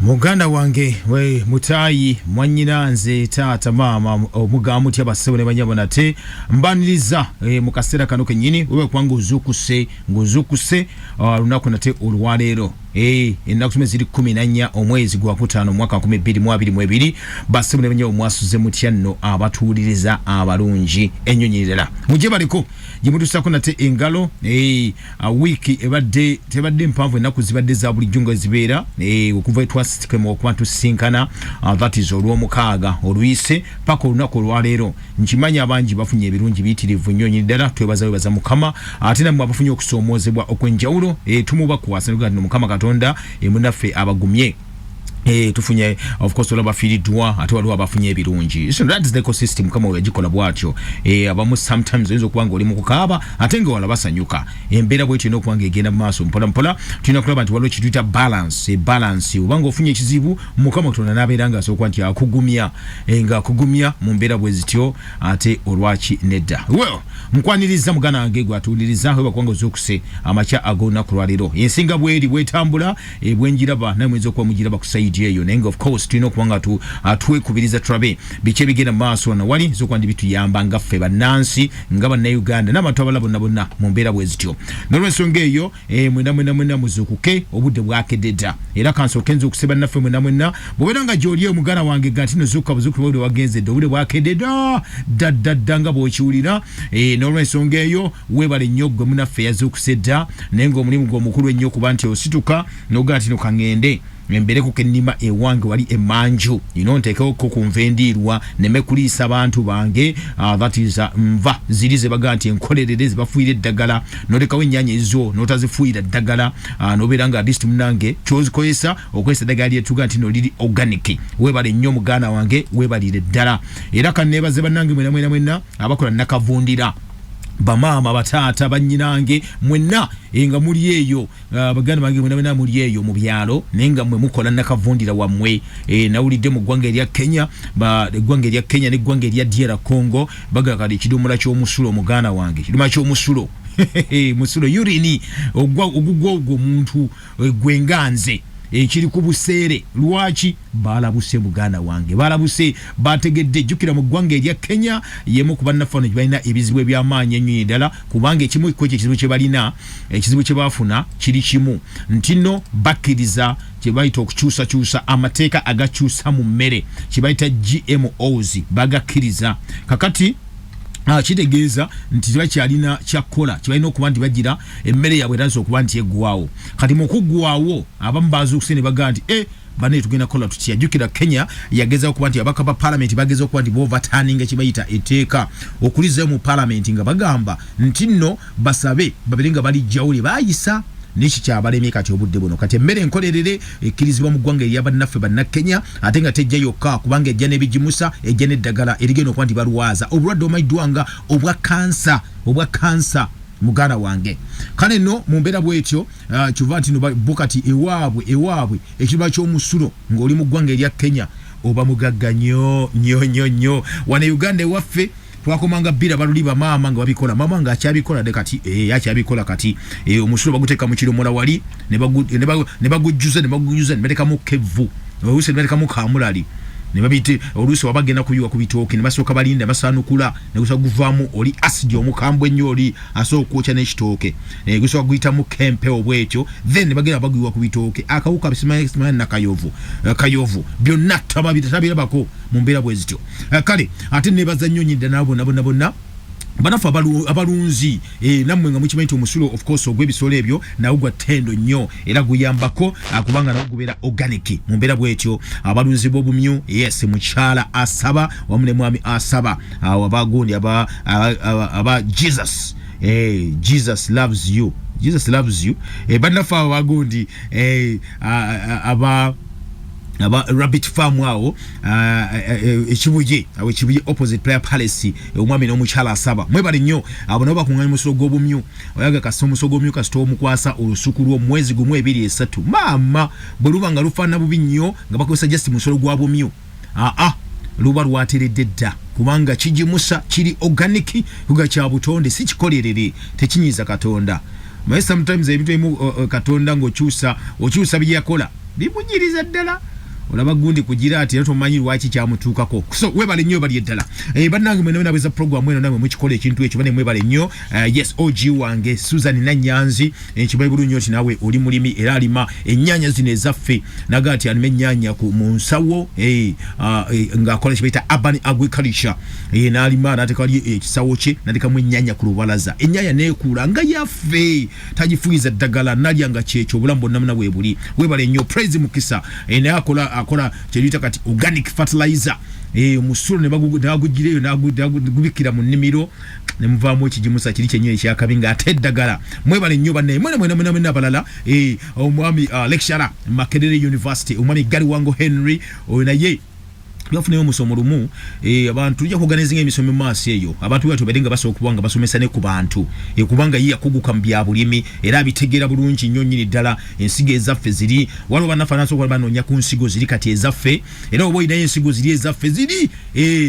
Muganda wange we mutayi mwanyina nze taata mama omugamu tya basebone banyabona te mbaniriza mu kaseera kano kenyini wewe kwangu nguzukuse lunaku nate olwaleero ennaku zimwe ziri 14 omwezi gwa kutaano mwaka 2022 basebone banyabo mwasuze mutya nno abatuuliriza abalungi ennyonyerera muje baliko jimutusako nate engalo wiki ebadde tebadde mpanvu ennaku zibadde za bulijjo nga zibeera okuva twasitikemo okwantu sinkana that is olw'omukaaga oluyise paka olunaku olwaleero nkimanya abangi bafunye ebirungi biyitirivu nnyonyerera twebaza mukama ate namwe abafunye okusoomoozebwa okwenjawulo tumubakwasa no mukama Katonda emunaffe abagumye tufunye of course olaba firidwa ate waliwo abafunye ebirungi so that is the ecosystem kama wejikola bwatyo abamu sometimes enzo kubanga oli mu kukaaba ate nga wala basanyuka embeera bwetyo ino kubanga egenda mu maaso mpola tulina kulaba nti waliwo kituyita balance ubanga ofunye ekizibu mukama Katonda n'abeera nga asooka nti akugumya nga akugumya mu mbeera bwe zityo ate olwaki nedda well mukwaniriza mugana wange gwatuliriza weba kubanga ozokuse amacha ag'olunaku lwaleero ensinga bweri bwetambula bwenjiraba namwe nzo kuba mugiraba kusaidi eyo nenga of course tulina okubanga twekubiriza turabe bice bigenda maaso na wali zokwandi bituyamba nga ffe bannansi nga bannayuganda n'abantu abalala bonna mu mbeera bwe zityo n'olw'ensonga eyo mwena muzukuke obudde bwakedde era kansooke nzukuseba naffe mwena bw'obeera nga gy'oli omugana wange gati nozuuka buzuuku obudde bwagenzedde obudde bwakedde dda nga bw'okiwulira n'olw'ensonga eyo weebale nnyo gwe munaffe yazuukuse dda naye ng'omulimu gw'omukulu ennyo kuba nti osituka n'ogana ti nokangende mbere ko kenima ewange wali emanju ntekewo ko kunvendirwa neme kuliisa abantu bange that is mva zirize baganti enkolerereze bafuire eddagala nolekawo ennyanya ezo notazifuira eddagala noberanga list munange chozi koyesa okwesa eddagala lyetuga nti no liri organic webale nnyo mugana wange webalire ddala era kannebaze bannange mwena abakola nakavundira bamama batata banyinange mwenna nga muli eyo baganda bange mwenna muli eyo mu byalo nenga mwe mukola nakavundira wamwe nawulidde mu ggwanga erya Kenya eggwanga erya Kenya n'eggwanga erya DR Congo bagakali ekidomola ky'omusulo muganda wange kiduma ky'omusulo musulo yurini ogugwo omuntu gwenganze ekiri ku buseere lwaki balabuse muganda wange balabuse bategedde jukira mu ggwanga erya Kenya yemu kubannafano balina ebizibu eby'amaanyi ennyo ddala kubanga ekimu ku ekizibu kye balina ekizibu kye bafuna kiri kimu ntino bakkiriza kye bayita okukyusa amateeka agakyusa mu mmere kye bayita GMOs bagakkiriza kakati kitegeeza nti bakyalina kyakola kibalina okuba nti bagira emmere yabwe eraza okuba nti eggwawo kati mu kuggwawo abamu bazuukuse ne bagaa nti bane tugenda kola tutya jukira Kenya yageza okuba nti abaka ba parliament bageza okuba nti overturning kibayita eteeka okuliza mu parliament nga bagamba nti nno basabe babirenga bali jawuli bayisa nishi kyabalemye kati obudde buno kati emmere enkolerere ekkirizibwa mu ggwanga erya bannaffe bannakenya ate nga tejja yokka kubanga ejja n'ebigimusa ejja n'eddagala erigenda okuba nti balwaza obulwadde omayiddwanga obwa kansa muganda wange kale no mu mbeera bwetyo kiva nti no bukati ewaabwe ekiba ky'omusulo ng'oli mu ggwanga erya Kenya oba mugagga nnyo wana Uganda ewaffe twakomanga bira baluli bamama nga babikola mama nga akyabikola de kati akyabikola kati omusulo baguteka mu kiromola wali ne bagujjuza ne baleka mu kevu oluusi ne baleka mu kamulali ne babite oluusi wabagenda kuyiwa ku bitooke ne basooka balinda basaanukula ne gusa guvaamu oli asidi omukambwe ennyo oli asooka kwokya n'ekitooke gusa guyita mu kempe obwekyo then ne bagenda baguyiwa ku bitooke akawuka bisimanya nakayovu byonna tabirabako mu mbeera bwe zityo kale ate nebaza nnyo nyidda nabo bonna banafa abalunzi namwe nga mukimanyi omusulo of course ogw'ebisolo ebyo nawo gwa ttendo nnyo era guyambako kubanga nawo gubeera organic mu mbeera bwetyo abalunzi b'obumyu yes mukyala asaba wamu ne mwami asaba abagundi aba Jesus loves you banafa abagundi aba rabbit farm wao ekibuye opposite player palace omwami n'omukyala asaba mwebale nnyo abo nabo bakunganya musulo gw'obumyu oyaga kasita omusulo gw'obumyu kasita omukwasa olusuku lw'omwezi gumu 2-3 mama bwe luba nga lufaana bubi nnyo nga bakozesa just musulo gwa bumyu luba lwateredde dda kubanga kigimusa kiri organic kuga kya butonde si kikolerere tekinyiza Katonda sometimes ebintu emu Katonda ng'okyusa bye yakola bimunyiriza ddala olaba gundi kugira ati tomanyi lwaki kyamutuukako so webale nnyo bali eddala bannange mwena nabeza program eno namwe mukikola ekintu ekyo bane mwebale nnyo yes OG wange Susan Nanyanzi ekibayi bulunyo oti nawe oli mulimi era alima ennyanya zino ezaffe naga ati alime ennyanya ku munsawo ng'akola kibayita urban agriculture n'alima n'ateeka wali ekisawo kye n'ateeka mu ennyanya ku lubalaza ennyanya neekula nga yaffe tagifuyiza ddagala nalya nga kyekyo obulamu bonna muna bwe buli webale nnyo praise mukisa naye akola kyeyita kati organic fertilizer musulo ne bagugireyo n'agubikira mu nnimiro ne muvaamu ekijimusa kiri kyennyini ekyakabi ng'ate eddagala mwebale nnyo bannaye mwena abalala omwami lecturer Makerere University omwami Galiwango Henry naye yafuneyo omusomo lumu abantu tujja kuorganizinga emisomo maaso eyo abantu batu badenga basobola kubanga basomesa ne ku bantu kubanga yiya kuguka mu bya bulimi era bitegeera bulungi nnyo nnyini ddala ensigo ezaffe ziri waliwo bannaffe kuba banoonya ku nsigo ziri kati ezaffe era oba olinayo ensigo ziri ezaffe ziri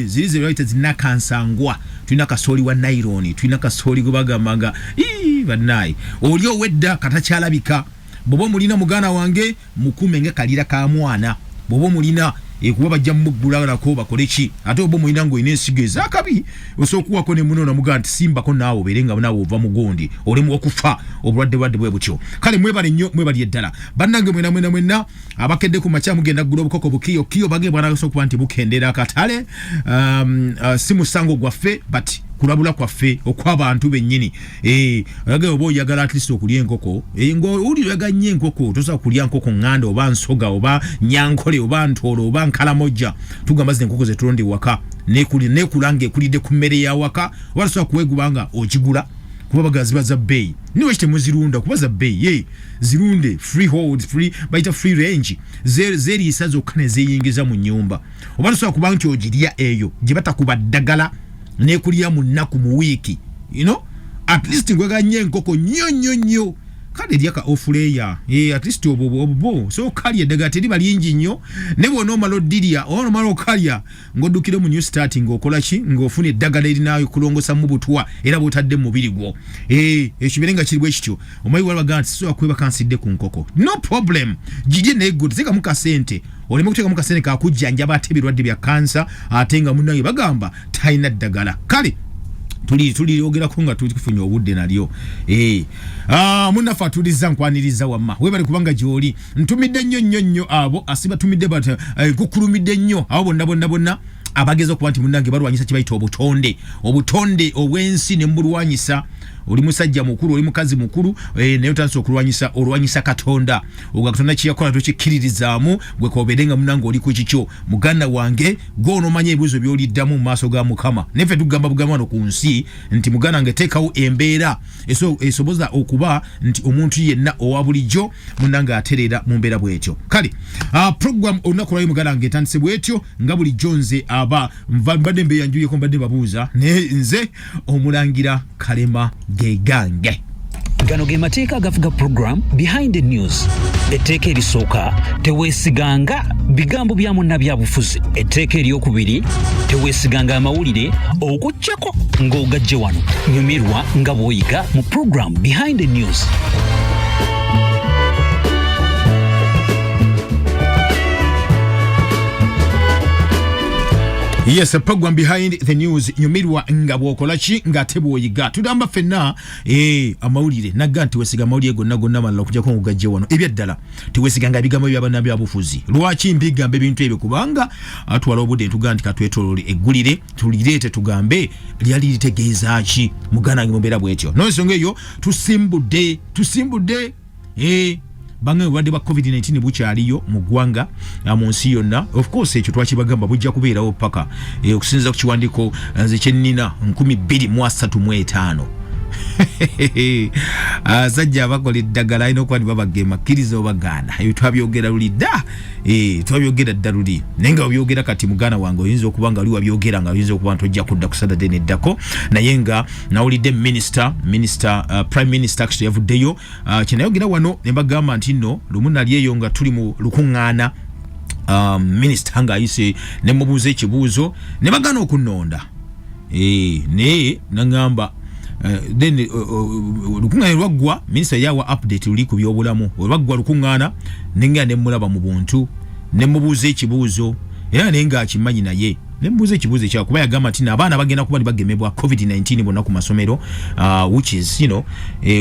ze bayita zinnakansangwa tulina kasooli wa nylon tulina kasooli gwe bagambanga bannaye oli owedda katakyalabika bw'oba mulina muganda wange mukume nga kalira ka mwana bw'oba mulina kuba bajja muggula nako bakole ki ate obo mulina ng'olina ensigo ezakabi osookuwako ne muno namugaa nti simbako naawe obeerenga naawe ova mugondi olemu okufa obulwadde bwe butyo kale mwebale nnyo mwebali eddala bannange mwena abakedde ku makya mugenda ggula obukoko bukiyo bage bwana okuba nti bukendera akatale si musango gwaffe but kulabula kwaffe okw'abantu bennyini olage oba oyagala at least okulya enkoko ng'owulira oyagannyo enkoko tosobola kulya nkoko ŋŋanda oba nsoga oba nyankole oba ntolo oba nkalamojja tugamba zino enkoko zetulondi waka nekulanga ekulidde ku mmere ya waka oba tosobola kuwegubanga okigula kuba baga ziba za bbeeyi niwe kitemuzirunda kuba za bbeeyi zirunde freehold bayita free range zeeriisa zokka ne zeeyingiza mu nnyumba oba tosobola kuba nti ogirya eyo gye batakuba ddagala nekulya mu nnaku mu wiiki at least ngweganye enkoko nnyo kale lyaka ofuleya at least obo so kalya eddagala teriba lingi nnyo ne bw'ona omala oddirya omala okalya ng'oddukire mu new start ng'okola ki ng'ofuna eddagala erinayo kulongosa mu butwa era bw'otadde mu mubiri gwo ekibeere nga kiri bwe kityo omanyi walabaga nti sisobola kwebaka nsidde ku nkoko no problem girye neego teekamu kasente oleme kuteekamu kasente kakujjanjaba ate ebirwadde bya kansa ate nga munnange bagamba talina ddagala kale tuliogerako nga tufunye obudde nalyo munnaffe atuliza nkwaniriza wamma webali kubanga gy'oli ntumidde nnyo abo asiba tumidde kukulumidde nnyo abo bonna abageza okuba nti munnange balwanyisa kibayita obutonde obw'ensi ne mbulwanyisa oli musajja mukulu oli mukazi mukulu naye otandise olwanyisa Katonda oga Katonda kiyakola tokikkiririzaamu gwe kobeerenga munnange oli ku kikyo muganda wange gw'onoomanya ebibuzo by'oliddamu mu maaso ga Mukama neffe tugamba bugamba wano ku nsi nti muganda wange teekawo embeera esoboza okuba nti omuntu yenna owa bulijjo munnange atereera mu mbeera bw'etyo kale program olunaku lwayo muganda wange etandise bw'etyo nga bulijjo nze aba mbadde mbeeyanjuliyeko mbadde babuuza naye nze Omulangira Kalema gegange gano ge mateeka agafuga program behind the news etteeka erisooka teweesiganga bigambo bya munnabyabufuzi etteeka eryokubiri teweesiganga amawulire okuggyako ng'ogajje wano nyumirwa nga bw'oyiga mu program behind the news. Yes, a program behind the news nyumirwa nga bwokola ki nga tebwoyiga tudamba fenna amawulire naga nti wesiga amawulire gonna malala okujjako ngugajje wano ebyaddala tiwesiganga ebigambo by'abaana byabufuzi lwaki mbigambe ebintu ebyo kubanga atwala obudde ntuga nti katwetolole eggulire tulireete tugambe lyali litegeeza ki muganda nge mumbeera bwetyo n'ensonga eyo tusimbudde bange obulwadde bwa COVID-19 bukyaliyo mu ggwanga mu nsi yonna of course ekyo twakibagamba bujja kubeerawo paka okusinziza ku kiwandiiko nze kyennina 2035 sajja abakola eddagala alina okuba nibabagema kkiriza obagaana ebyo twabyogera luli dda twabyogera dda luli naye nga wabyogera kati muganda wange oyinza okuba nga oli wabyogera nga oyinza okuba nti ojja kudda ku Saturday neddako naye nga nawulidde prime minister actually yavuddeyo kyenayogera wano ne mbagamba nti nno lumu nali eyo nga tuli mu lukuŋŋaana minisita ng'ayise ne mubuuza ekibuuzo ne bagaana okunnonda naye nangamba then lukuŋŋaana lwaggwa minisita yawa update luli ku byobulamu olwaggwa lukuŋŋaana nenga ne mulaba mu buntu ne mubuuza ekibuuzo era nenga akimanyi naye ne mubuuza ekibuuzo kya kuba yagamba nti abaana bagenda kuba bagemebwa COVID-19 bonna ku masomero which is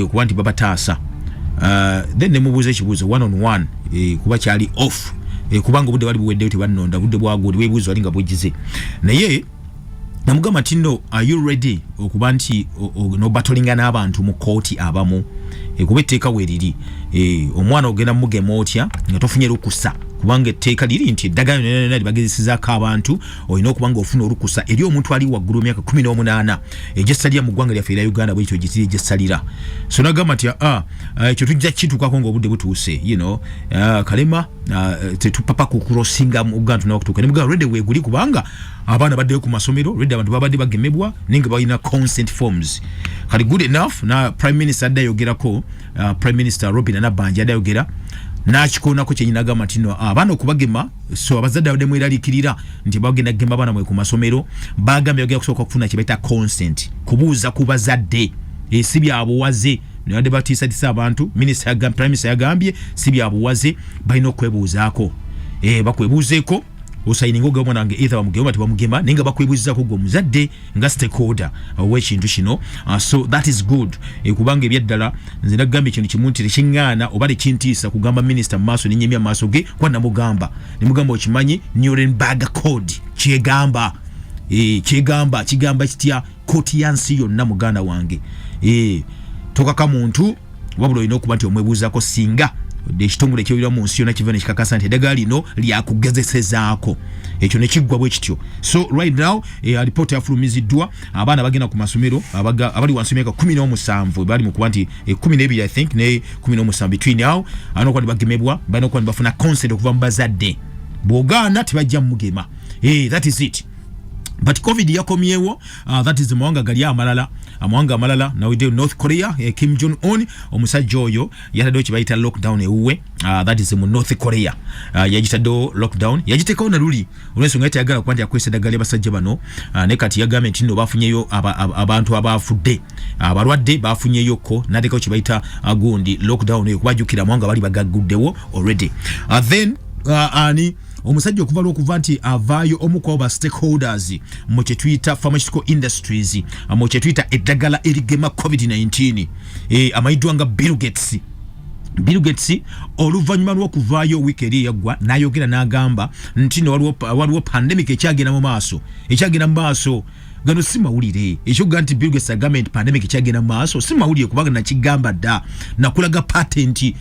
kuba nti babataasa then ne mubuuza ekibuuzo one on one kuba kyali off kubanga obudde bali buweddeyo tebanonda budde bwaguli weebuuza wali nga bwejjize naye namugamba nti no are you ready okuba nti no battlinga n'abantu mu kooti abamu kuba etteeka weeriri omwana ogenda mugema otya nga tofunye lukusa kubanga etteeka liri nti eddagala lyonna libagezesizaako abantu olina okubanga ofuna olukusa eri omuntu ali waggulu emyaka 18 egyessalira mu ggwanga lyaffe era Uganda bwekyo gitiri egyessalira so nagamba nti ekyo tujja kitukako ng'obudde butuuse Kalema tetupapa kukurosinga mu Uganda tunakutuuka ne mugamba redi weeguli kubanga abaana baddeyo ku masomero redi abantu babadde bagemebwa ninga balina consent forms kali good enough na prime minister addayogerako prime minister Robin Nabanja adayogera nakikonako kyenyinagamba nti no abaana okubagema so abazadde abadde mweraliikirira nti bagenda kugema abaana mwe ku masomero bagambye bagenda kusooka okufuna kye bayita consent kubuuza ku bazadde si byabuwaze nabadde batiisatiisa abantu prime minister yagambye si byabuwaze balina okwebuuzaako bakwebuuzeeko osayininga ogamba nange either bamugema tebamugema nenga bakwebuuzizaako gwe omuzadde nga stakeholder w'ekintu kino so that is good kubanga ebyaddala nze nagamba ekintu kimu nti tekiŋŋaana oba tekintiisa kugamba minister mu maaso nenyemya maaso ge kwa namugamba nemugamba okimanyi Nuremberg Code kigamba kitya kooti yansi yonna muganda wange tokaka muntu wabula olina okuba nti omwebuuzaako singa ekitongole ekyobira mu nsi yonna kiva ne kikakasa nti eddagala lino lyakugezesezaako ekyo ne kiggwa bwe kityo so right now alipoota yafulumiziddwa abaana bagenda ku masomero abali wansi myaka 17 bali mu kuba nti 12 I think ne 17 between awo alina okuba bagemebwa balina okuba bafuna consent okuva mu bazadde bw'ogaana tebajja mugema that is it but COVID yakomyewo that is amawanga gali amalala now we do North Korea Kim Jong Un omusajja oyo yatadde kibayita lockdown ewuwe that is mu North Korea yagitadde lockdown yagitekawo na luli olwensonga yatayagala kuba nti akwesa eddagala ly'abasajja bano ne kati yagambye nti nno bafunyeyo abantu abafudde abalwadde bafunyeyoko n'atekawo kibayita gundi lockdown eyo kubajjukira amawanga bali bagagguddewo already then ani omusajja okuva lw'okuva nti avaayo omu ku aba stakeholders mu kye tuyita pharmaceutical industries mu kye tuyita eddagala erigema COVID-19 amayiddwa nga Bill Gates oluvannyuma lw'okuvaayo wiiki eri eyaggwa n'ayogera n'agamba nti no waliwo pandemic ekyagenda mu maaso gano si mawulire ekyoga nti Bill Gates agamba nti pandemic ekyagenda mu maaso si mawulire kubanga nakigamba dda nakulaga patent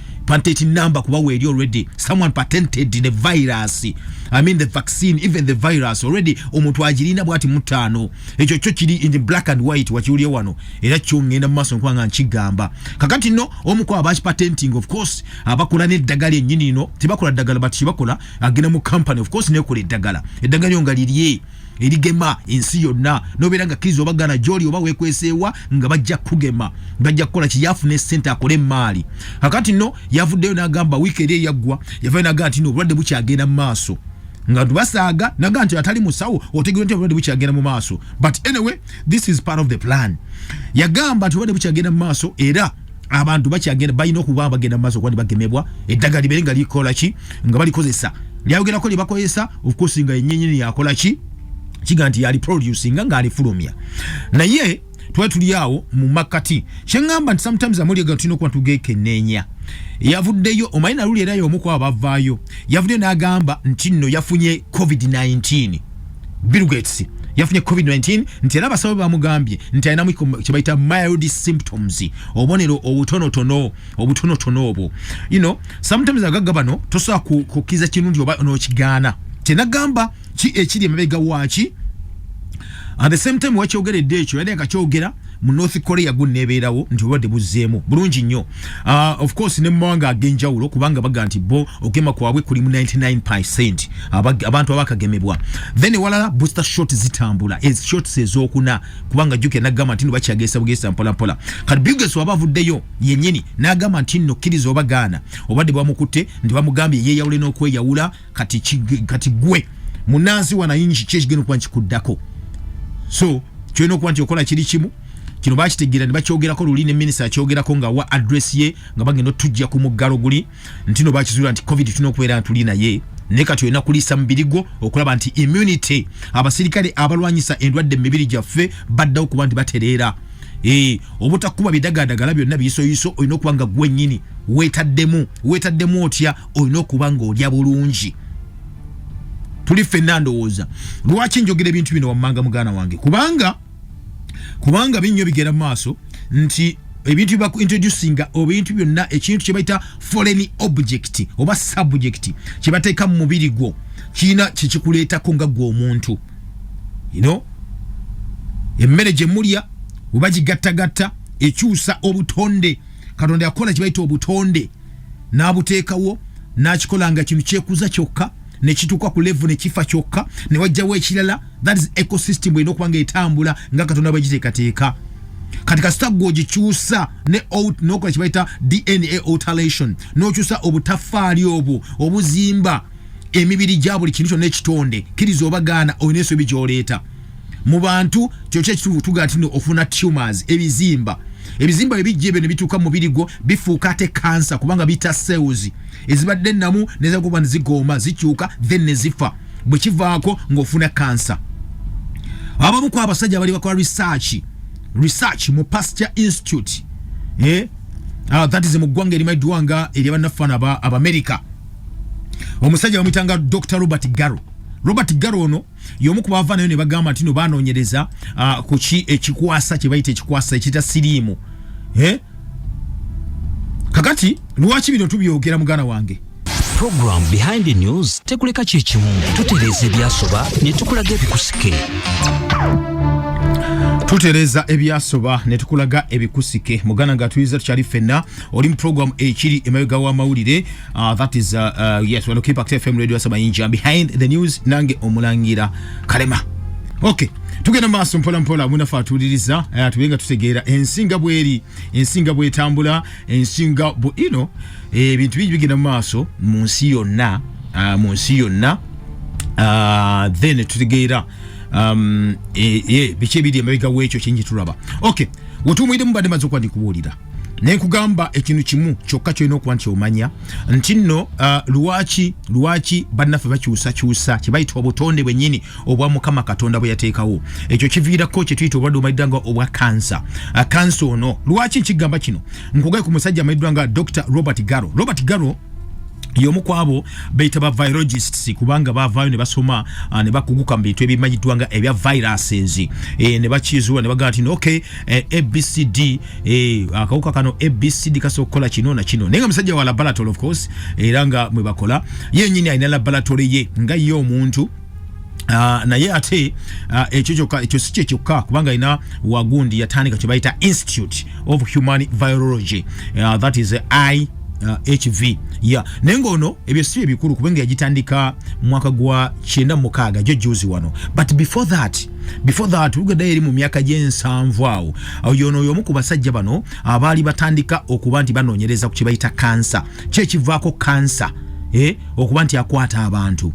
number kuba weeri already someone patented the virus the vaccine even the virus already omuntu agirina bwati mutaano ekyo kyo kiri in the black and white wakiwulye wano era kyongenda mu maaso nkubanga nkigamba kakati no omuko abachi patenting of course abakola n'eddagala ennyini no tebakola ddagala but kibakola agenda mu company of course nekola eddagala nga liriye erigema ensi yonna nobeera nga kizo bagana joli oba wekweseewa nga bajja kugema bajja kukola kiyafune center akole maali kakati no yavuddeyo n'agamba wiiki eri eyaggwa yavayo n'agamba nti no obulwadde bukyagenda mu maaso nga tubasaaga n'agamba nti atali musawo otegeera nti obulwadde bukyagenda mu maaso but anyway this is part of the plan yagamba nti obulwadde bukyagenda mu maaso era abantu bakyagenda balina okuba bagenda mu maaso kuba bagemebwa eddagala libeere nga likola ki nga balikozesa lyayogerako lye bakozesa of course nga ennyenyini yakola ki kiga nti yali producing nga alifulumya naye tuli awo mu makati kyengamba nti sometimes amuliga tulina okuba tugekenneenya yavuddeyo omayina luli era y'omuku abavaayo yavuddeyo n'agamba nti nno yafunye COVID-19 Bill Gates yafunye COVID-19 nti era abasawo bamugambye nti alinamu kye bayita mild symptoms obubonero obutonotono obwo sometimes agagga bano tosobola kukkiriza kirungi oba n'okigaana tenagamba ki ekiri emabega waaki at the same time wakyogeredde ekyo yali akakyogera mu North Korea gunneebeerawo nti obulwadde buzzeemu bulungi nnyo of course ne mumawanga ag'enjawulo kubanga baga nti bo okugema kwabwe kuli mu 99% abantu abakagemebwa then walala booster shot zitambula shots ez'okuna kubanga juke nagamba nti bakyagesa bugesa mpola kati Bill Gates wabavuddeyo yennyini n'agamba nti nno kkiriza obagaana obadde bwamukutte nti bamugambye yeeyawule n'okweyawula kati gwe munansi wanayingi kyekigenda okuba nkikuddako so kyolina okuba nti okola kiri kimu kino bakitegeera ne bakyogerako luli ne minisita akyogerako nga wa address ye nga bagenda tujja ku muggalo guli nti no bakizuula nti COVID tulina okubeera ntuli naye ne kati olina kulisa mubirigo okulaba nti immunity abasirikale abalwanyisa endwadde mibiri gyaffe baddawo kuba nti batereera obutakuba bidagaadagala byonna biyisoyiso olina okuba nga gwennyini weetaddemu otya olina okuba nga olya bulungi. Tuli ffenna ndowooza lwaki njogera ebintu bino wammanga muganda wange kubanga binnyo bigera mu maaso nti ebintu biba introducinga ebintu byonna ekintu kye bayita foreign object oba subject kye bateeka mu mubiri gwo kiina kikikuleetako nga gwe omuntu emmere gye mulya oba gigattagatta ekyusa obutonde. Katonda yakola kye bayita obutonde n'abuteekawo n'akikola nga kintu kyekuza kyokka ne kituuka ku level ne kifa kyokka ne wajjawo ekirala. That is ecosystem erina okuba nga etambula nga Katonda bwe giteekateeka. Kati kasita gwogikyusa n'okola kye bayita DNA alteration n'okyusa obutafaali obwo obuzimba emibiri gya buli kintu kyonna ekitonde kiriza obagaana olina ensobi gy'oleeta mu bantu. Kyokyo ekituufu tugaa tino ofuna tumors ebizimba ebijja ebyo ne bituuka mu mubiri gwo bifuuka ate cancer kubanga bita cells ezibadde ennamu nezakuba ne zigoma zikyuka then ne zifa bwe kivaako ng'ofuna cancer. Abamu ku abasajja bali bakola research mu Pasteur Institute that is mu ggwanga erimaddwanga ery'abannaffaana Abamerica. Omusajja bamuyitanga Dr. Robert Garro ono y'omu ku baava nayo ne bagamba nti no baanoonyereza ku ekikwasa kye bayita ekikwasa ekiyita siriimu. Kakati lwaki bino tubyogera muganda wange? Program Behind the News tekuleka kyekimu tutereeza ebyasoba ne tukulaga ebikusike. Tutereza ebyasoba ne tukulaga ebikusike. Muganda nga tuyiza tukyali ffenna oli mu program ekiri emabega wa mawulire that is yes wano keep active FM radio Sabayinja Behind the News nange Omulangira Kalema. Okay, tugenda maaso mpola munafa atuliriza tubenga tutegeera ensinga bwetambula ensinga ebintu bigenda maaso mu nsi yonna then tutegeera biche bidi emabega w'ekyo kingi tulaba. Okay, wetumwide mubadde maze okwandi kubuulira naye nkugamba ekintu kimu kyokka kyolina okuba nti omanya nti nno lwaki bannaffe bakyusa kye bayita obutonde bwennyini obwa Mukama Katonda bwe yateekawo. Ekyo kiviirako kye tuyita obulwadde obumaliriddwa nga obwa kansa. Kansa ono lwaki nkigamba kino nkugaye ku musajja amaliriddwa nga Dr. Robert Garro y'omu kwabo bayita ba virologists kubanga bavaayo ne basoma ne bakuguka mu bintu ebimanyiddwa nga ebya viruses ne bakizuula ne bagamba nti okay ABCD akawuka kano ABCD kasokola kino na kino naye nga musajja wa laboratory of course era nga mwe bakola yennyini alina laboratory ye nga ye omuntu naye ate ekyo si kyokka kubanga ina wagundi yatandika kye bayita Institute of Human Virology that is HV nengo ono ebyo si ebikulu kubanga yagitandika mwaka gwa 96 jjuzi wano. But before that ugada eri mu myaka gy'ensanvu awo yono y'omu ku basajja bano abaali batandika okuba nti banoonyereza ku kye bayita kansa kyekivaako kansa okuba nti akwata abantu.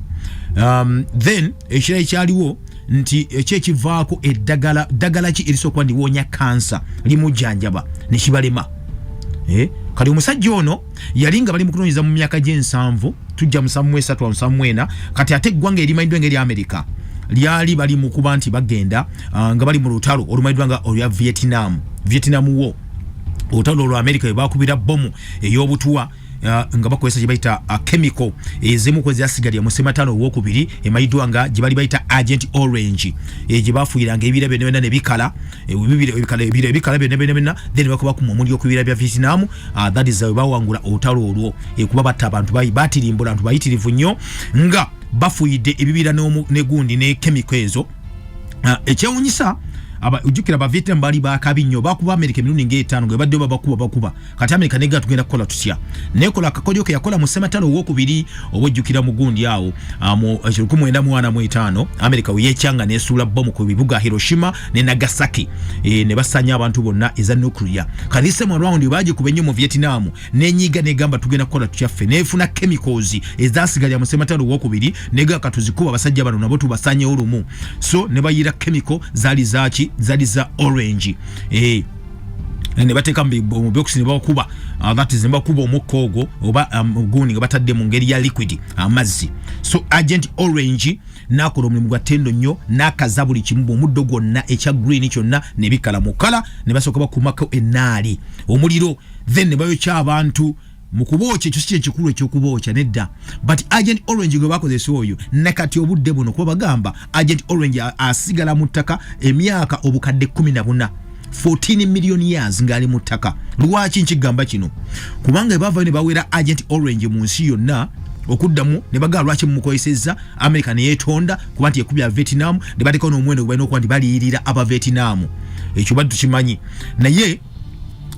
Then ekirala ekyaliwo nti kyekivaako eddagala ki erisobola okuba ndiwoonya kansa limujjanjaba ne kibalema. Kali omusajja ono yalinga bali mu kunoonyeza mu myaka gy'ensanvu tujja 73 kati ate eggwanga erimanyiddwa nga eri America lyali bali mu kuba nti bagenda nga bali mu lutalo olumanyiddwa nga olwa Vietnam War. Olutalo olwa America bwe bakubira bomu ey'obutuwa nga bakozesa kye bayita chemical ezimu kwe zasigalya mu sematano owokubiri emayiddwa nga gye bali bayita Agent Orange gye bafuuyiranga ebira byonna ne bikala ebikala byonna then bakuba ku mumuli okubira bya Vietnam. That is bawangula olutalo olwo kuba batta abantu batirimbula abantu bayitirivu nnyo nga bafuuyidde ebibira negundi ne chemical ezo. Ekyewunyisa ujukira ba Vietnam bali bakabinyo bakuba America mirundi ng'etaano gwe badde bakuba kati America nega tugenda kukola tutya nekola akakodyo ke yakola mu sematalo w'okubiri obujjukira mugundi awo mu 1945 America yekyanga nesuula bomu ku bibuga Hiroshima ne Nagasaki ne basanya abantu bonna eza nuclear kalise mu round baje kubenyo mu Vietnam nenyiga negamba tugenda kukola tukyaffe nefuna chemicals ezasigalya mu sematalo w'okubiri nega katuzikuba basajja bano nabo tubasanye olumu so ne bayira chemical zali za orange ne bateka mu box ne bakuba that is mbakuba omukogo oba gundi batadde mu ngeri ya liquid amazzi. So Agent Orange nakola omulimu gwa tendo nnyo nakaza buli kimu omuddo gwonna ekya green kyonna ne bikala mu kala ne basoka bakumako enaali omuliro then ne bayokya abantu mukuboche ekyo ekikulu ekyokubocha nedda. But Agent Orange gwe bakozesa oyo nakati obudde buno kuba bagamba Agent Orange asigala mu ttaka emyaka obukadde 14 14 million years ngali mu ttaka. Lwaki nkigamba kino? Kubanga bava ne bawera Agent Orange mu nsi yonna okuddamu ne bagala lwaki mukoyeseza America ne yetonda kuba nti ekubya Vietnam ne bateka n'omwendo gwe balina baliyirira aba Vietnam. Ekyo badu kimanyi naye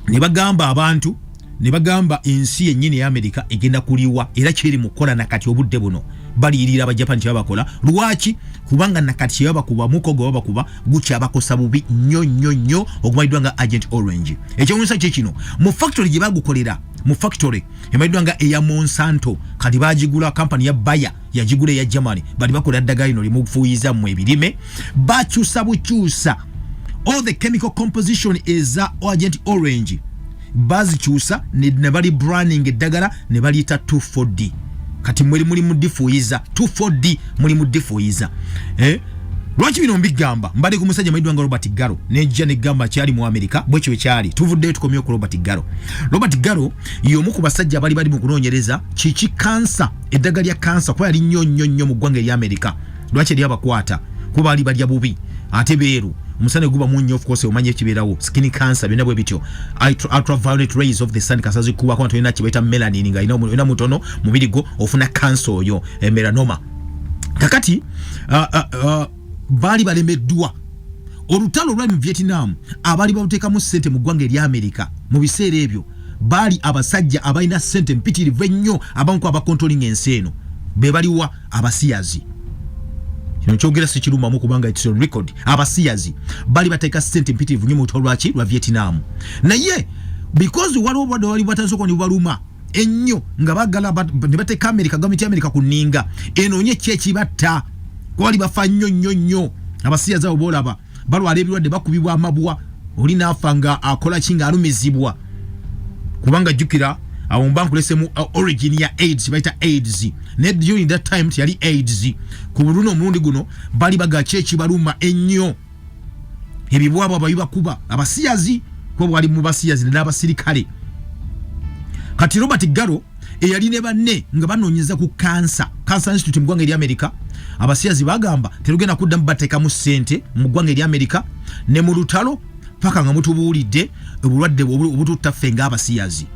ne bagamba abantu ne bagamba ensi yennyini ya America egenda kuliwa era kiri mukola nakati obudde buno baliyirira aba Japan kyabakola. Lwaki? Kubanga nakati yabakuba mukogo babakuba gucha abakosa bubi nnyo okumaidwa nga Agent Orange. Ekyo munsa kino mu factory gye bagukolera mu factory emaidwa nga eya Monsanto kati bagigula company ya Bayer yagigula ya Germany bali bakola daga ino limufuyiza mu ebirime bakyusa bukyusa all the chemical composition is Agent Orange bazikyusa ne bali branding eddagala ne balita 240 kati muri mu difuyiza 240 muri mu difuyiza lwaki bino mbigamba mbali ku musajja maidwa nga Robert Garo nejja ne gamba kyali mu America bwekyo kyali tuvudde tukomye ku Robert Garo. Robert Garo yomu ku basajja bali mu kunonyereza chichi cancer eddagali ya cancer kwa yali nnyo mu ggwanga lya America. Lwaki lya bakwata kuba ali balya bubi ate beeru musane guba munyo of course omanye kiberawo skin cancer bina bwe bityo ultraviolet rays of the sun kasazi kuba kwa ntona kibaita melanin nga ina mutono mubirigo ofuna cancer oyo melanoma. Kakati bali balemeddwa olutalo lwa mu Vietnam abali bateka mu sente mu ggwanga lya America mu biseera ebyo bali abasajja abaina sente mpitirivu ennyo abanko abakontrolling ensi eno be baliwa abasiyazi. Kino kyogera si kiruma mu kubanga it's on record abasiyazi bali bateka sente mpitirivu nnyo mu lwaki lwa Vietnam naye because wali batasoko ni baluma ennyo nga bagala ne bateka America government ya America kuninga enonye kyekibatta kwali bafa nnyo abasiyazi abo bolaba balwala ebirwadde bakubibwa amabwa oli nafanga akola kinga alumizibwa kubanga jukira awomba nkulese mu origin ya AIDS baita AIDS ne during that time yali AIDS ku buluno omulundi guno bali bagachechi baluma ennyo ebibwabo abayibakuba abasiyazi ko bwali mu basiyazi n'abasirikale. Kati Robert Garo eyali ne banne nga banonyeza ku cancer institute mu ggwanga lya America abasiyazi bagamba terugenda kudda mbateka mu sente mu ggwanga lya America ne mu lutalo paka nga mutubuulidde obulwadde obututaffe nga abasiyazi.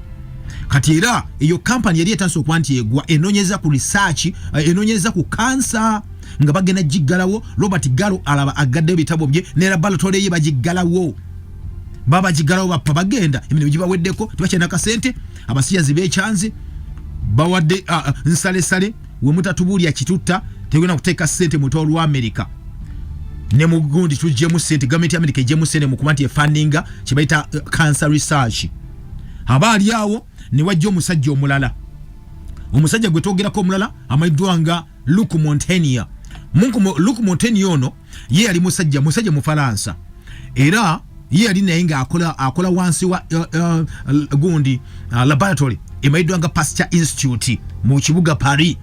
Kati era eyo company yali etanso kwanti egwa enonyeza ku research enonyeza ku cancer nga bagenda jiggalawo. Robert Garo alaba agadde ebitabo bye ne laboratory ye bajiggalawo baba jiggalawo bappa bagenda emirimu gibaweddeko tebakina kasente abasiyazi bechanze bawadde nsale we mutatubuli akitutta tegena kuteka sente mu tolu wa America ne mugundi tujje mu sente government ya America je mu sente mu kumanti fundinga kibaita cancer research. Abali yawo ne wajjo musajja omulala omusajja gwe togerako omulala amaidwanga Luke Montagnier. Luke Montagnier ono ye yali musajja mu Faransa era ye yali naye nga akola wansi wa gundi laboratory emaidwanga Pasteur Institute mu kibuga Paris.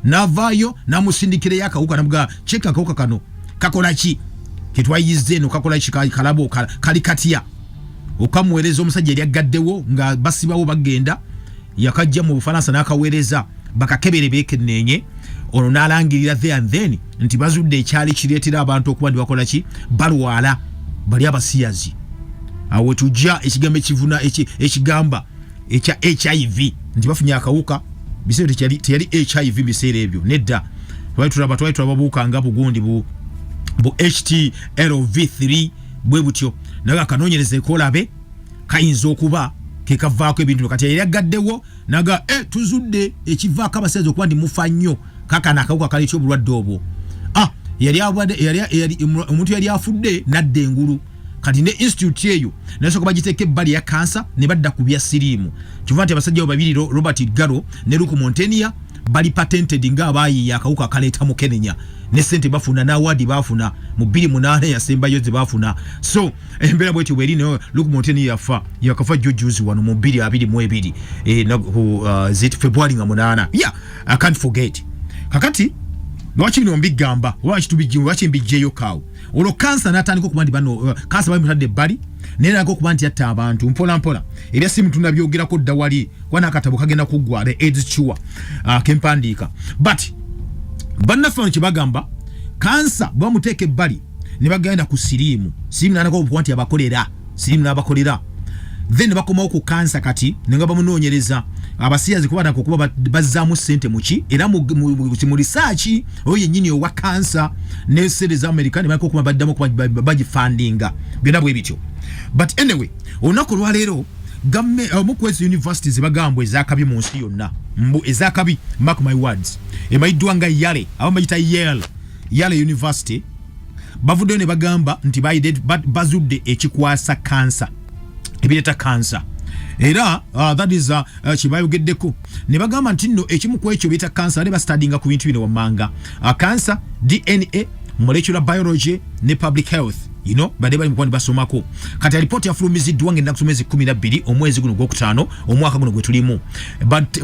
Navayo namusindikire yakawuka namuga cheka kawuka kano kakola ki kitwayize no kakola ki kalabo kali katia okamuwereza omusajja yali agaddewo nga basibawo bagenda yakajja mu Bufaransa n'akaweereza bakakebere bekenenye ono n'alangirira there and then nti Bazudde ekyali kireetera abantu okuba ndi bakola ki balwala bali abasiyazi awo tujja ekigambo ekivuna ekigamba ekya HIV nti bafunya akawuka bisere tiyali HIV bisere ebyo nedda twali buuka nga bugundi bu HTLV3 bwe butyo naga kanonyereze kolabe kayinza okuba kekavaako ebintu kati yali agaddewo naga tuzudde ekivaako abasazi okuba ndi mufa nnyo kakana akawuka kali kyo bulwadde obwo yali omuntu yali afudde nadde engulu kati ne institute eyo nasoka bagiteke bali ya cancer ne badda ku bya sirimu kiva nti abasajja babiri Robert Garo ne Luke Montagnier bali patented nga abayi yakawuka kaleta mu Kenya ne sente bafuna na award bafuna mu 2008 yasemba yoze bafuna so embera bweti bweri no look Monteni yakafa jujuzi wano mu 2022 zit February nga 8 yeah I can't forget kakati lwachi bino mbigamba lwachi mbijjeyo kawo olwo kansa natandika okubandi bano kansa bali mutadde bali nera ko kubanti yatta abantu mpola ebya simu tunabyogerako dawali kwana akatabo kagenda kuggwa the AIDS chua kempandika but bannafano kibagamba kansa bamuteke bali ne bagenda ku sirimu nanako obuwanti abakolera sirimu nabakolera then bakomawo ku kansa kati nenga bamunonyereza abasiyazi kubana kuba bazzamu sente muki era mu research oyo nyinyi owa kansa ne series American bako kuma baddamu kuba baji fundinga byona bwe bityo but anyway onako lwalero gamme omukwezi universities bagambwe ezakabi mu nsi yonna mbu ezakabi mark my words emaidwanga yale abamayita Yale University bavudde ne bagamba nti bayide Bazudde ekikwasa cancer ebireta cancer era that is kibayogeddeko ne bagamba nti nno ekimu ku ekyo bita cancer ne bastudinga ku bintu bino wamanga cancer DNA molecular biology ne public health you know bade bali mukwani basomako kati report ya flumiziddwa ngenda kusomezi 12 omwezi guno gwokutaano omwaka guno gwetulimu but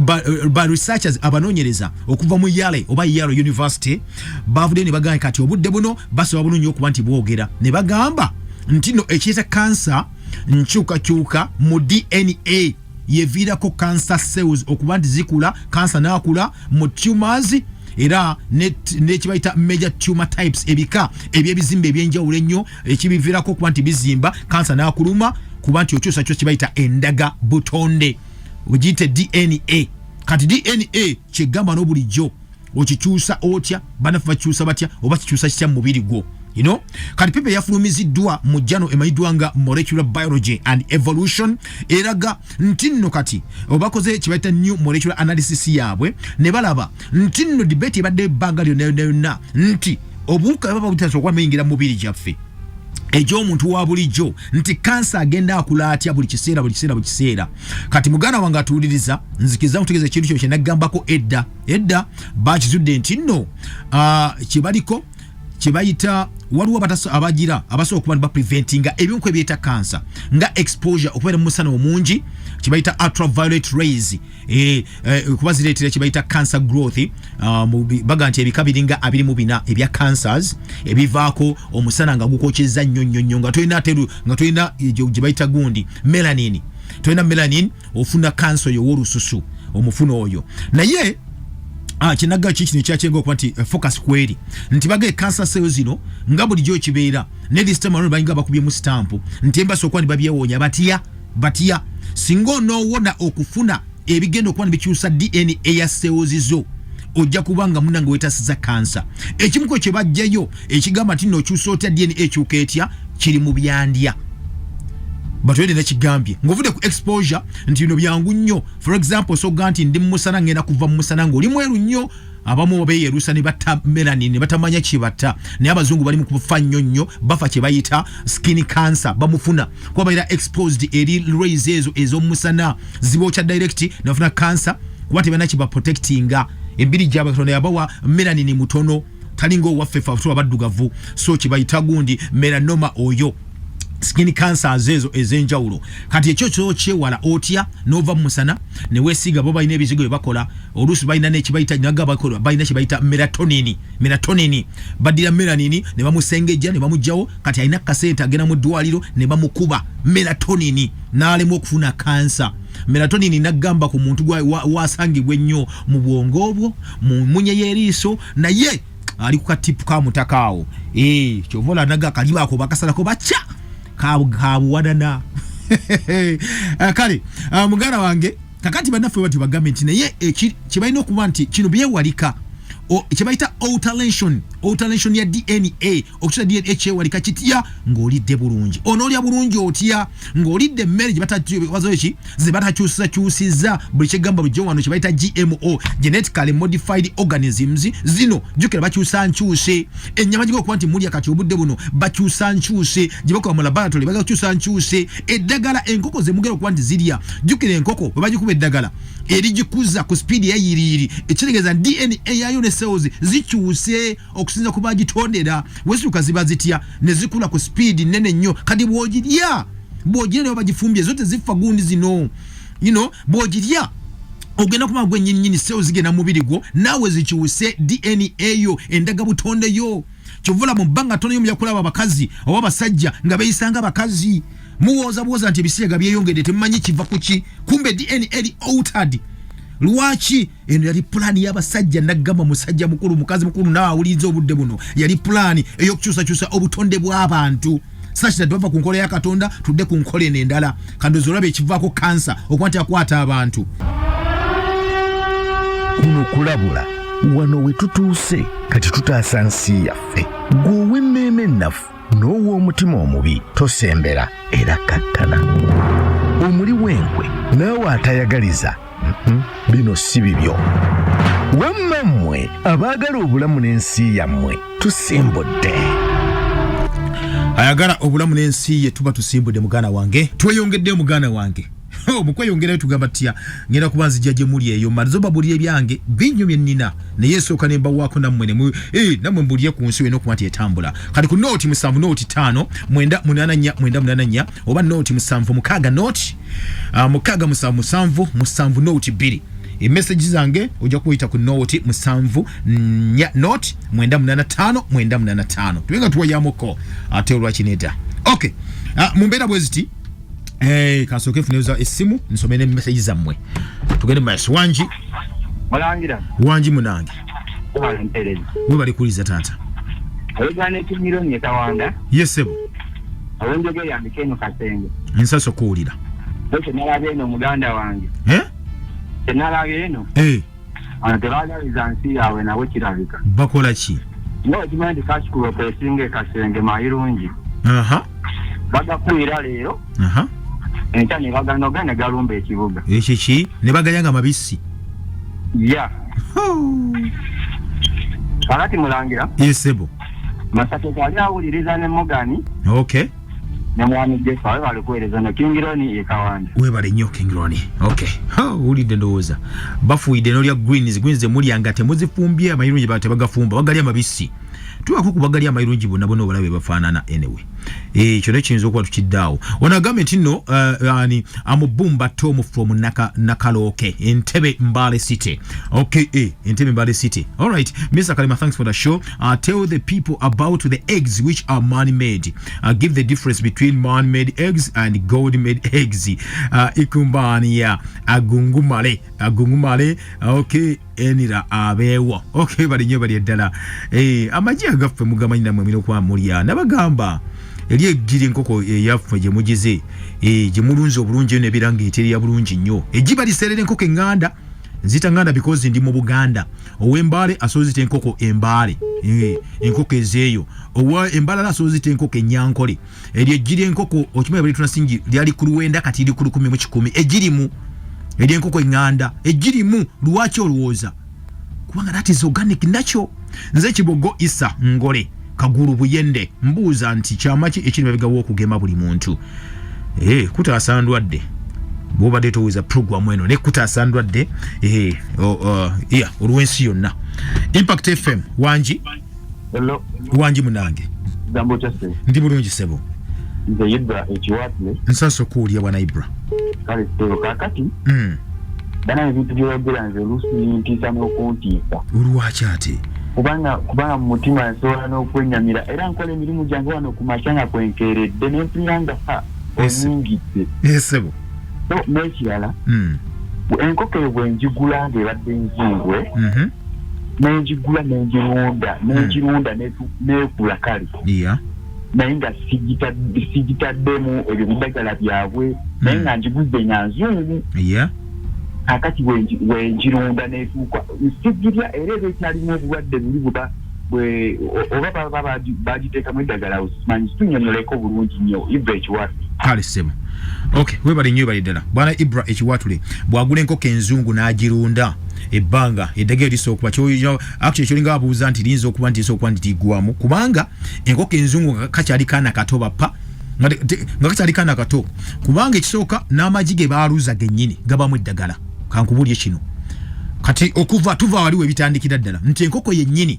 researchers abanonyereza okuva mu Yale University bavude ne bagamba kati obudde buno basoba bulungi okuba nti bwogera ne bagamba ntino ekiita cancer nchuka mu DNA yevirako cancer cells okuba nti zikula cancer nakula mu tumors era ne kibaita major tumor types ebika ebyebizimbe ebyenjawulo ennyo ekibivirako okuba nti bizimba cancer nakuluma kuba nti okyusa kyo kibaita endaga butonde ugite DNA kati DNA kigamba n'obulijjo okikyusa otya banafa kyusa batya oba kikyusa kitya mu mubiri gwo you know kati pepe yafulumiziddwa mu jano emaidwanga molecular biology and evolution eraga ntinno kati obakoze kibaita new molecular analysis yabwe ne balaba ntinno debate ebadde bangalyo na nti obuka baba butaso kwa meyingira mu mubiri gyaffe ejo omuntu wa bulijjo nti kansa agenda akula atya buli kiseera kati mugana wanga tuuliriza nzikiza mutegeze kintu kyo kyenagambako edda bakizudde nti nno kibaliko kibayita waliwo abagira abasobola okuba ba preventinga ebintu ebyeta cancer nga exposure okubeera mu musana omungi kibayita ultraviolet rays kuba zireetera kibayita cancer growth baga nti ebika biringa 24 ebya cancers ebivaako omusana nga gukokyeza nnyo nga toyina gibayita gundi melanin toyina melanin ofuna cancer y'olususu omufuna oyo naye kinaga kikino kyakyenga okuba nti focus kweri nti bage cancer cells zino nga bulijjo kibeera ne this time around bayinga bakubye mu stamp nti embaso okuba nibabyewonya batya singa onoowona okufuna ebigenda okuba nibikyusa DNA ya cells zo ojja kubanga munanga wetasiza cancer ekimuko kye bajjayo ekigamba nti nokyusa otya DNA ekyuka etya kiri mu byandya batwede na kigambye ngovude ku exposure nti bino byangu nnyo for example so ganti ndi musana ngenda kuva mu musana ngo limweru nnyo abamu bayerusa ne bata melanin ne batamanya kibata ne abazungu bali mu kufa nnyo bafa kye bayita skin cancer bamufuna kuba bayira exposed eri rays ezo musana zibocha direct nafuna cancer kuba tebana kiba protectinga embiri jaba tone yabawa melanin mutono talingo waffe fa abaddugavu so kibayita gundi melanoma oyo skin cancers ezenjawulo kati ekyo kyewala otya nova musana ne wesiga bo bayina ebizigo bakola olusi bayina ne kibayita nyaga bakola bayina kibayita melatonin badira melanin ne bamusengeja ne bamujjawo kati ayina kasenta agena mu ddwaliro ne bamukuba melatonin nalemu okufuna cancer melatonin nagamba ku muntu wasangibwe nnyo mu bwongo obwo mu munye yeriso naye ali ku katipu ka mutakaawo kyovola naga kaliba ko bakasalako bacha kabu wadana kale mugara wange kakati banafe bati bagambe nti naye kibalina okuba nti kino byewalika kibayita alternation ya DNA okusa DNA kyewalika kitya ng'olidde bulungi onoolya bulungi otya ng'olidde emmere ze batakyusiza buli kyegamba bujjo wano kibayita GMO genetically modified organisms zino jukira bakyusa nkyuse ennyama gye okuba nti mulya kati obudde buno bakyusa nkyuse gye bakola mu laboratory bagakyusa nkyuse eddagala enkoko ze mugera okuba nti zirya jukira enkoko bwe bagikuba eddagala erigikuza ku speed ya yiriri ekitegeeza DNA yayo ne cells zikyuse okusinza ku bagitondera wesuka ziba zitya ne zikula ku speed nene nnyo kadi bwogirya ne bagifumbye zote zifa gundi zino bwogirya ogenda kuma gwe nnyini cells zigenda mubiri gwo nawe zikyuse DNA yo endaga butonde yo kyovula mu bbanga tono yo yakulaba abakazi oba abasajja nga beyisanga abakazi muwoza nti ebisiyaga byeyongedde temumanyi kiva kuki kumbe DNA eri altered lwaki eno yali plani y'abasajja naggamba musajja mukulu mukazi mukulu nawe awuliriza obudde buno yali plani ey'okukyusakyusa obutonde bw'abantu sachita tubava ku nkola ya Katonda tudde ku nkola eno endala kandozi olaba ekivaako kansa okwati akwata abantu kuno kulabula wano we tutuuse kati tutaasa nsi yaffe gw'ow'emmeeme ennafu n'ow'omutima omubi tosembera era kattana omuli w'enkwe naawe atayagaliza bino si bibyo wamma mmwe abaagala obulamu n'ensi yammwe tusimbudde ayagala obulamu n'ensi ye tuba tusimbudde muganda wange tweyongedde muganda wange mukweyongerayo tugamba tya ngenda kuba nzijja gye muli eyo mazoba buli ebyange binyo bye nnina naye esooka ne mbawaako nammwe nammwe mbulye ku nsi wena okuba nti etambula kati ku nooti 7 nooti 5 984 oba nooti 7 6 nooti 6 nooti 2 emessage zange ojja kuyita ku nooti 7 nooti 985 tuwenga tuwayamuko ate olwakineta okay mumbeera bweziti kasoke funeuza esimu nsomene message zammwe tugende maso Omulangira wangi munange Walentereza we bali kuliza tata oyogane kimiro Tawanda yesebo awonjoge yandike eno Kasenge nsaso kuwulira bose nalabe eno muganda wange tenalabe eno ana tebagaliza nsi yawe nawe kirabika bakola ki no kimandi kashikuwe kwesinge Kasenge mayirungi bagakwira leero entani baganogane galumba ekibuga ekiki ne bagayanga mabisi Kalati Mulangira yesebo masate kali awuliriza ne Mogani okay ne mwami Jefa we bali kueleza na Kingironi ekawanda we bali nnyo Kingironi okay ulidde ndowooza bafuide n'olya greens muli anga temuzifumbye amayirungi batebagafumba bagalya mabisi tuwako kubagali amayirungi bonna balabe bafaanana anyway kyonna kiyinza okuba tukiddaawo wanagambe nti nno amubumba Tom from Nakaloke Entebbe Mbale City okay Entebbe Mbale City alright Mr. Kalema, thanks for the show. Tell the people about the eggs which are man-made. Give the difference between man-made eggs and God-made eggs. Ikumbania agungumale okay enira abewa okay bali nyo bali eddala amagi agaffe mugamanyi namwe mino kwa mulya nabagamba eri egiri enkoko yaffe gye mugize gye mulunzi obulungi ne biranga eteri ya bulungi nnyo egiba liserere enkoko enganda zita nganda because ndi mu Buganda ow'embale asozita enkoko embale enkoko ezeeyo owa embala asozita enkoko enyankole eri egiri enkoko okimanya bali tunasingi lyali ku Luwenda kati iri ku 10 egirimu eri enkoko enganda egirimu luwaki olwoza kubanga that is organic nacho nze Kibogo Isa Ngole Kaguru Buyende mbuuza nti kyamaki ekiri babigawo okugema buli muntu kutasandwadde bwobadde toweza program eno ne kutasandwadde olwensi yonna Impact FM wangi hello wangi munange gambo chase ndi bulungi sebo nze Ibra ekiwatule nsaso kuulya bwana Ibra kale sebo kakati bana ebintu by'oyogera nze oluusi ntiisa n'okuntiisa olwaki ate kubanga mu mutima nsobola n'okwenyamira era nkola emirimu gyange wano ku makya nga kwenkeeredde n'empuliranga onyingidde sebo so n'ekirala enkoko eyo bwe njigula ng'ebadde nzingwe n'enjigula n'engirunda n'ekula kale naye nga sigitaddemu ebyo bidagala byabwe naye nga njiguze nyanzungu akati wenjirunda n'etuuka nsigirya era eba ekyalimu obulwadde buli buba oba baba bagiteekamu eddagala manyi situnyonyoleko bulungi nnyo Ibra ekiwatule kale sebo okay webali nnyo bali ddala bwana Ibra ekiwatule bwagula enkoko enzungu n'agirunda ebbanga eddagala lisookuba actually kyolinga abuuza nti liyinza okuba nti esookuba nti tigwamu kubanga enkoko enzungu kakyali kaana kato bappa nga kakyali kaana kato kubanga ekisooka n'amagi ge baaluuza gennyini gabamu eddagala kankubulye kino kati okuva tuva waliwo ebitandikira ddala nti enkoko yennyini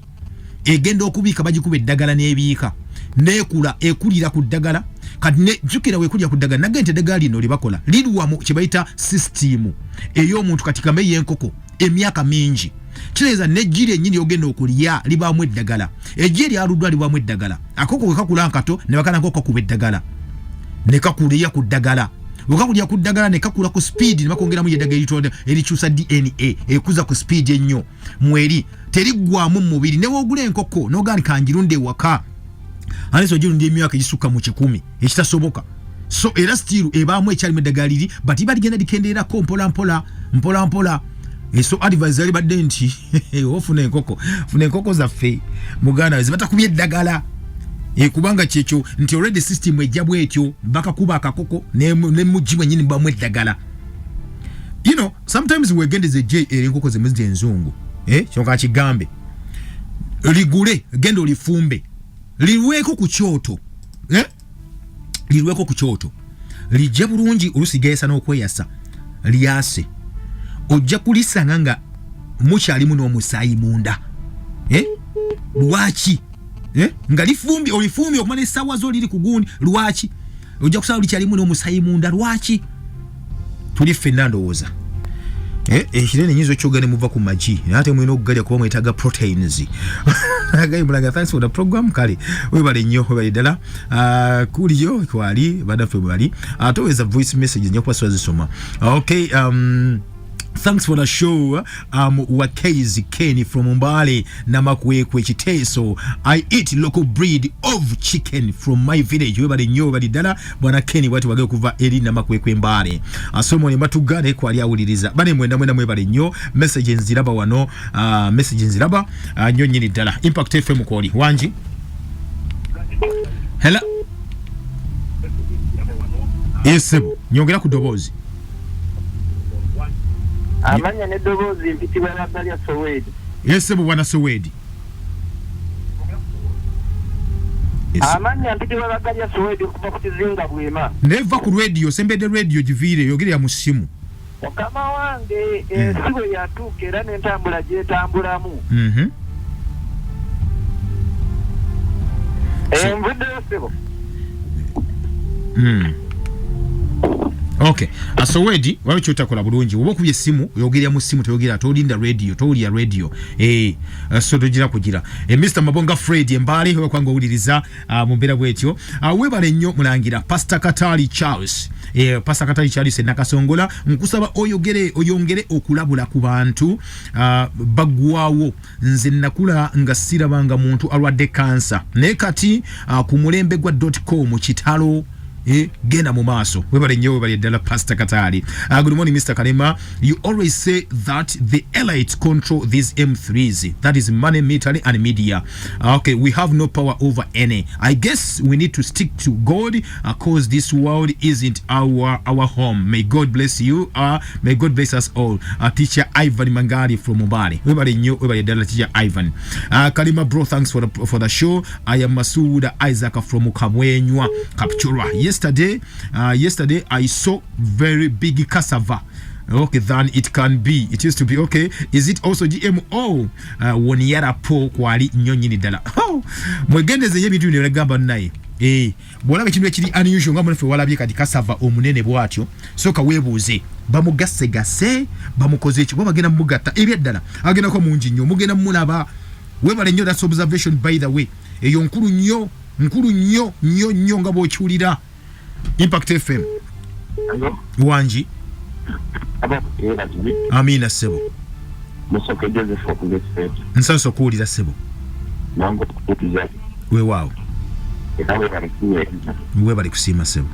egenda okubiika bagikuba eddagala n'ebiika neekula ekulira ku ddagala kati ne jukira wekulira ku ddagala nagente eddagala lino libakola lirwa mu kye bayita system ey'omuntu kati kambe y'enkoko emyaka mingi kireza nejjiri ennyini ogenda okulya libaamu eddagala ejje lyaluddwa libaamu eddagala akoko we kakula nkato ne bakana nkoko kuba eddagala ne kakulira ku ddagala wakakulya ku ddagala ne kakula ku speed ne bakongeramu eddagala eritonda erikyusa DNA ekuza ku speed ennyo mweri terigwamu mu mubiri ne wogula enkoko n'ogani kanjirunde waka aniso jirundi emyaka gisukka mu 10 ekitasoboka so era still ebaamu ekyali eddagala liri but ibaligenda dikendeera ko mpola mpola so advisor ali badde nti ofuna enkoko zaffe muganda zibatakubye eddagala kubanga kyekyo nti already system ejjabwe etyo bakakuba akakoko ne mujimu nyini bamu eddagala you know sometimes we gendeze je enkoko zemuzije enzungu kyoka kigambe ligule gendo lifumbe liweko ku kyoto liweko ku kyoto lijja bulungi olusigayesa n'okweyasa lyase ojja kulisanga nga mukyalimu n'omusaayi munda lwaki nga lifumbi olifumbi okumana essaawa zo liri ku gundi lwaki ojja kusaba likyalimu n'omusaayi munda lwaki tuli ffenna ndowooza ekirene nyinza okyogane muva ku magi ate mwina okugalya kuba mwetaaga proteins agayi mulanga thanks for the program kale webale nnyo webale ddala kuliyo kwali badaffe bali atoweza voice message nnyo kuba swazisoma okay thanks for the show. Wakezi Kenny from Mbale Namakwekwe Chiteso. I eat local breed of chicken from my village. Webali nyo bali dala bwana Kenny watu wage kuva eri Namakwekwe Mbale. Asomo ni matugane kwa alia uliriza. Bane mwenda mwebali nyo message nziraba wano message nziraba nyo nyini dala. Impact FM kwali. Wanji. Hello. Yesebu. Nyongera kudobozi. Amanya ne dobozi mpitibwa Nabali Sowedi. Yes, bwana Sowedi. Amanya mpitibwa Nabali Sowedi kuba kutizinga bwema. Neva ku radio sembede radio jivire yogere ya musimu. Okama wange siwe yatuke era n'entambula gye tambulamu. Mvude sebo. Okay. Asowedi wawe chotakola bulungi ubo kubye simu yogerya mu simu toyogerya tolinda radio toliya radio so dogira kugira Mr Mabonga Fred Mbale we kwango uliriza mu mbera bwetyo webale nnyo Mulangira Pastor Katali Charles Pastor Katali Charles nakasongola nkusaba oyongere okulabula ku bantu bagwawo nze nakula nga sirabanga muntu alwadde cancer ne kati ku mulembegwa.com kitalo genda mu maaso webale nnyo webale ddala Pastor Katali. Good morning Mr. Kalema. You always say that the elite control these M3s, that is money, military and media. Okay, we have no power over any. I guess we need to stick to God because this world isn't our home. May God bless you. May God bless us all. Teacher Ivan Mangari from Mubari. Webale nnyo webale ddala Teacher Ivan. Kalema bro, thanks for the show. I am Masuda Isaac from Kamwenywa Kapchura. Yesterday I saw very big cassava. Okay, than it can be. It used to be okay. Is it also GMO? Woniera po kwali nyonyini dala. Mwegendeze yebitu ne regamba naye. Bwolaba kintu ekiri unusual nga mwefe walabye kati cassava omunene bwatyo. Soka webuuze. Bamugase gase, bamukoze ekyo bagenda mugata ebyaddala. Agenda ko munji nnyo, mugenda mulaba. Webale nnyo that's observation by the way. Eyo nkulu nnyo nga bw'okiwulira. Impact FM. Hello. Wanji. Amina sebo. Musoke Joseph okugesete. Nsanso kuwulira sebo. Nango kutiza. Weewaawo. Enawe barikuwe. Webale kusiima sebo.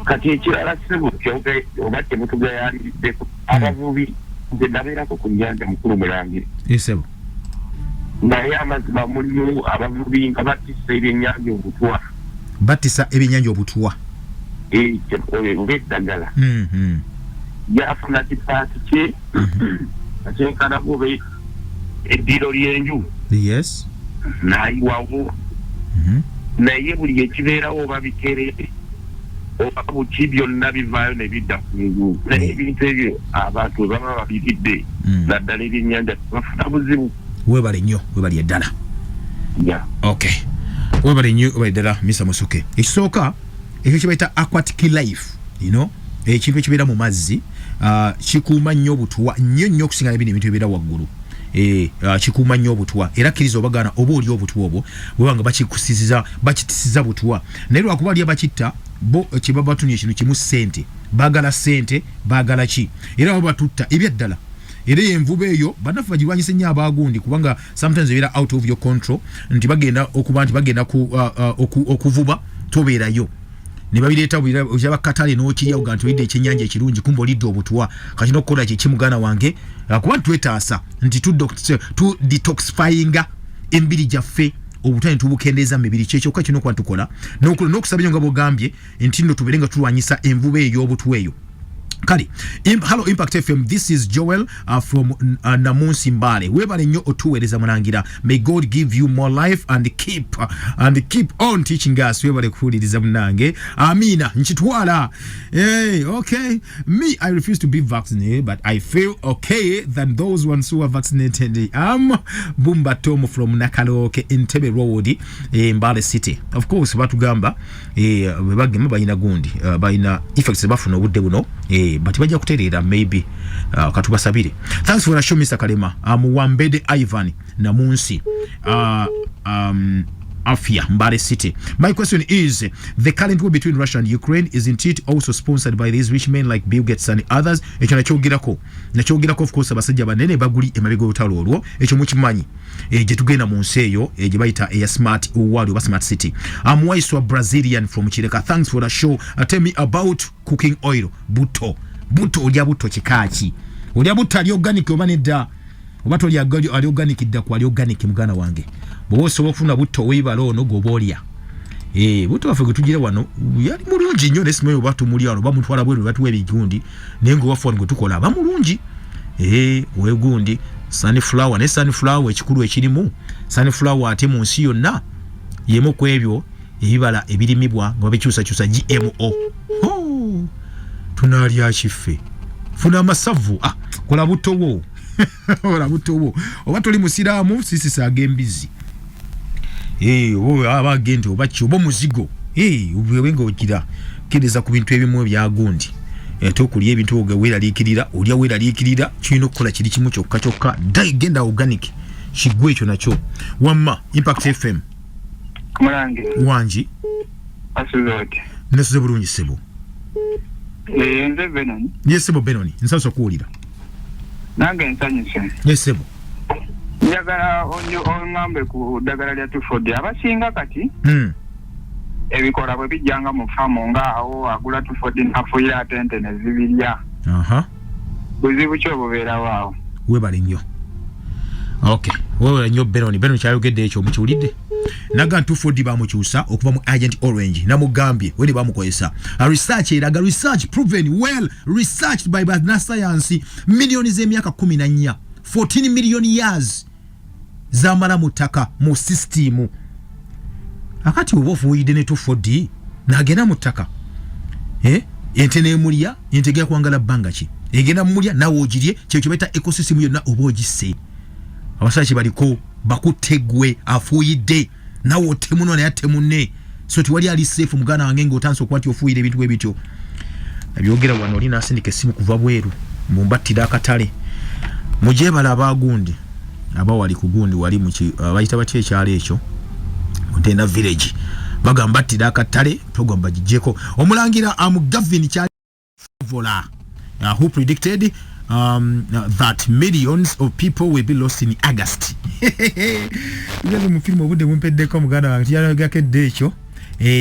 Kati ekirala sebo kyonge obadde mutuga yaliddeko abavubi nze nabeerako ku nnyanja mukulu Mulangira. Sebo. Naye amazima mulimu abavubi nga batisa ebyennyanja obutwa. Batisa ebyennyanja obutwa. Eddagala. Yafuna kipaati kye akyenkana gobe eddiro ly'enju. Yes. N'ayiwawo. Naye buli ekibeerawo babikere obuti byonna bivaayo ne bidda ku miguu naye ebintu ebyo abantu baba babitidde naddala ebyennyanja bafuna buzibu. Webale nnyo webali eddala. Okay, webale nnyo webali eddala Mr. Musuke. Ekisooka ekyo kye bayita aquatic life, ekintu ekibeera mu mazzi kikuuma nnyo obutwa nnyo okusinga n'ebindi ebintu ebibeera waggulu. Kikuuma nnyo obutwa era kkiriza obagaana oba oli obutwa obwo bwebanga bakitisiza butwa naye lwakuba ali abakitta bo kye baba batunya ekintu kimu ssente, baagala ssente, baagala ki era baba batutta ebyaddala. Era envuba eyo bannaffe bagirwanyisa nnyo abaagundi kubanga sometimes ebeera out of your control nti bagenda okuba nti bagenda okuvuba tobeerayo. Ne babireeta ojaba katale n'okirya uga nti olidde ekyennyanja ekirungi kumba olidde obutwa kati n'okukola kiki muganda wange kuba twetaasa nti tu detoxifyinga embiri gyaffe obutane tubukendeeza mibiri kyekyoka kino kuba tukola n'okusaba nnyo nga bwogambye nti nno tubeere nga tulwanyisa envuba ey'obutwa eyo. Kali, hello Impact FM, this is Joel from Namunsi Mbale. Webale nnyo otuweereza Mulangira. May God give you more life and keep on teaching us. Webale kuwuliriza munange. Amina, nchitwala. Hey, okay. Me, I refuse to be vaccinated, but I feel okay than those ones who are vaccinated. Bumba Tomo from Nakaloke Entebbe Road, Mbale City. Of course, batugamba webagema bayina gundi, bayina effects bafuna obudde buno. But bajja kutereera maybe katubasabire. Thanks for the show Mr. Kalema. Wambede Ivan Namunsi Afia Mbale City. My question is, the current war between Russia and Ukraine, isn't it also sponsored by these rich men like Bill Gates and others? Ekyo nakyogirako of course abasajja banene baguli emabega olutalo olwo ekyo mukimanyi gye tugenda mu nsi eyo gye bayita eya smart world oba smart city. Waiswa Brazilian from Chireka. Thanks for the show. Tell me about cooking oil. Buto olya buto kikaaki? Olya buto ali organic oba nedda? Oba toli ali organic dda ku ali organic mugana wange? Bw'oba osobola okufuna buto weebala ono gwoba olya. Buto waffe gwe tugira wano yali mulungi nnyo nesimayo oba tumulya wano oba mutwala bweru batuwa ebigundi naye ng'owafe wano gwe tukola aba mulungi. Wegundi sunflower ne sunflower ekikulu ekirimu sunflower ate mu nsi yonna yemu ku ebyo ebibala ebirimibwa nga babikyusakyusa GMO. Tunaalya kiffe funa amasavu kola butowo kola butowo oba toli musiraamu sisisaaga embizi abagende oba ki oba muzigo obenga ogira kereza ku bintu ebimu ebyagundi tokulya ebintu oge weeraliikirira olya weeraliikirira kirina okukola kiri kimu kyokka genda organic kigwe ekyo nakyo. Wamma Impact FM Mulange wangi asuzote nasuze bulungi sebo. Nze Benoni. Yes sebo Benoni nsasa kuwulira nange nsanyuse. Yes sebo njagala ong'ambe ku ddagala lya Tufodi abasinga kati ebikola bwe bijjanga mu famu ng'awo agula Tufodi nafuira ate ente ne zibirya. Buzibu ki obubeerawo awo? Webale nnyo. Okay, webale nnyo Benoni kyayogedde ekyo mukiwulidde? Naga Tufodi bamukyusa okuva mu Agent Orange namugambye we ne bamukozesa research eraga research proven well researched by Bana Sayansi milioni z'emyaka 14 14 million years zamala mutaka mu system akati obofu wide ne Tufodi nagenda mutaka ente nemulya entegera kwangala bangaki egenda mulya nawo ogirye kyo beta ecosystem yonna obogise abasachi baliko bakutegwe afuyide nawo temuno na temune so tiwali ali safe mugana wange ngotanso kwati ofuyide ebintu ebityo abyogera wano lina asindike simu kuva bweru mumbatira akatale mujebala abagundi abawali kugundi wali muki bayita batye ekyalo ekyo Ntenda village bagamba batira akatale program bagijeko Omulangira Gavin kya vola who predicted that millions of people will be lost in August. Yali mu film obudde mumpeddeko muganda wange yalagadde ekyo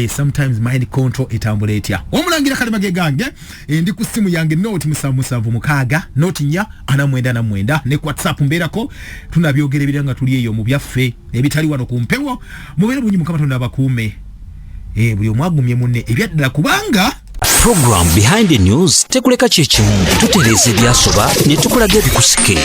sometimes mind control etambula etya. Omulangira Kalema gegange ndi ku simu yange note 776 note 4 ne WhatsApp mberako tunabyogera ebiranga tuli eyo mu byaffe ebitali wano ku mpewo mubere bunyi mukama tonda bakuume buli omwagumye munne ebyaddala kubanga program behind the news tekuleka kyekimu tutereze byasoba ne tukulaga ebikusike